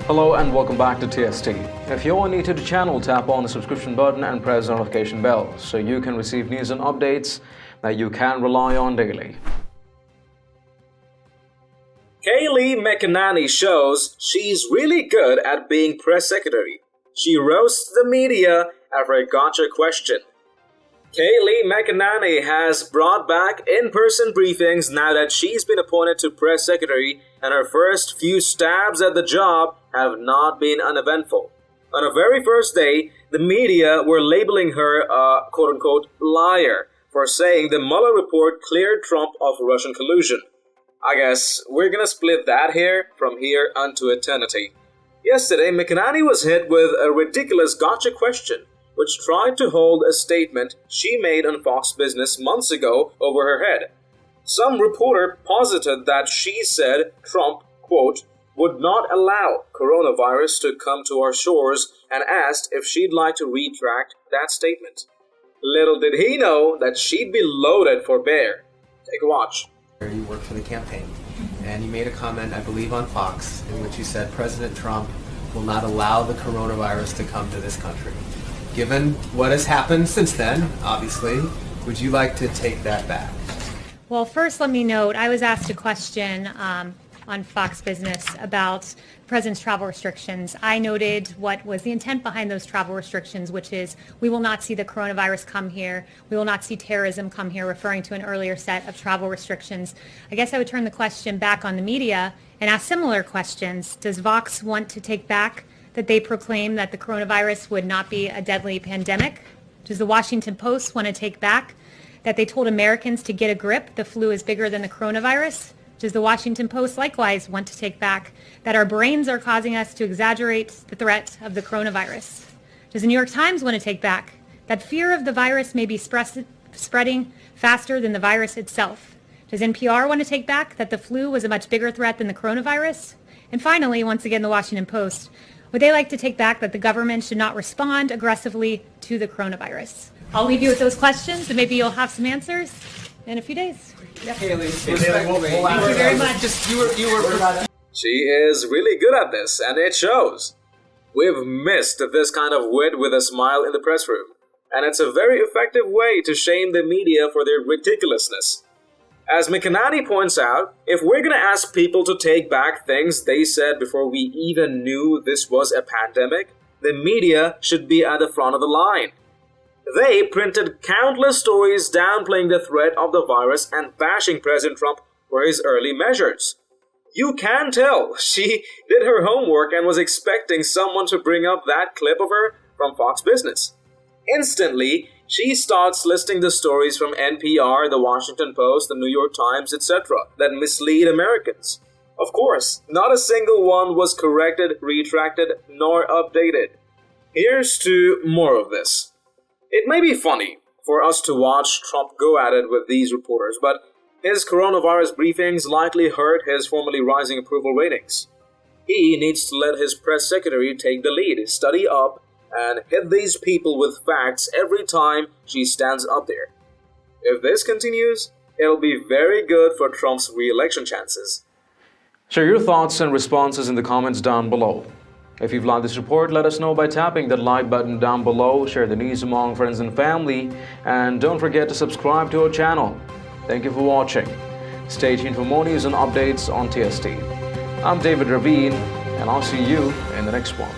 Hello and welcome back to TST. If you're new to the channel, tap on the subscription button and press the notification bell so you can receive news and updates that you can rely on daily. Kayleigh McEnany shows she's really good at being press secretary. She roasts the media after a gotcha question. Kayleigh McEnany has brought back in-person briefings now that she's been appointed to press secretary, and her first few stabs at the job have not been uneventful. On her very first day, the media were labeling her a quote-unquote liar for saying the Mueller report cleared Trump of Russian collusion. I guess we're gonna split that hair from here unto eternity. Yesterday, McEnany was hit with a ridiculous gotcha question, which tried to hold a statement she made on Fox Business months ago over her head. Some reporter posited that she said Trump, quote, would not allow coronavirus to come to our shores and asked if she'd like to retract that statement. Little did he know that she'd be loaded for bear. Take a watch. You worked for the campaign, and you made a comment, I believe, on Fox, in which you said President Trump will not allow the coronavirus to come to this country. Given what has happened since then, obviously, would you like to take that back? Well, first, let me note, I was asked a question on Fox Business about the president's travel restrictions. I noted what was the intent behind those travel restrictions, which is we will not see the coronavirus come here. We will not see terrorism come here, referring to an earlier set of travel restrictions. I guess I would turn the question back on the media and ask similar questions. Does Vox want to take back that they proclaim that the coronavirus would not be a deadly pandemic? Does the Washington Post want to take back that they told Americans to get a grip, the flu is bigger than the coronavirus? Does the Washington Post likewise want to take back that our brains are causing us to exaggerate the threat of the coronavirus? Does the New York Times want to take back that fear of the virus may be spreading faster than the virus itself? Does NPR want to take back that the flu was a much bigger threat than the coronavirus? And finally, once again, the Washington Post, would they like to take back that the government should not respond aggressively to the coronavirus? I'll leave you with those questions, and maybe you'll have some answers in a few days. Kayleigh, Thank you very much. She is really good at this, and it shows. We've missed this kind of wit with a smile in the press room, and it's a very effective way to shame the media for their ridiculousness. As McEnany points out, if we're gonna ask people to take back things they said before we even knew this was a pandemic, the media should be at the front of the line. They printed countless stories downplaying the threat of the virus and bashing President Trump for his early measures. You can tell she did her homework and was expecting someone to bring up that clip of her from Fox Business. Instantly, she starts listing the stories from NPR, the Washington Post, the New York Times, etc. that mislead Americans. Of course, not a single one was corrected, retracted, nor updated. Here's to more of this. It may be funny for us to watch Trump go at it with these reporters, but his coronavirus briefings likely hurt his formerly rising approval ratings. He needs to let his press secretary take the lead, study up, and hit these people with facts every time she stands up there. If this continues, it'll be very good for Trump's re-election chances. Share your thoughts and responses in the comments down below. If you've liked this report, let us know by tapping that like button down below, share the news among friends and family, and don't forget to subscribe to our channel. Thank you for watching. Stay tuned for more news and updates on TST. I'm David Ravine, and I'll see you in the next one.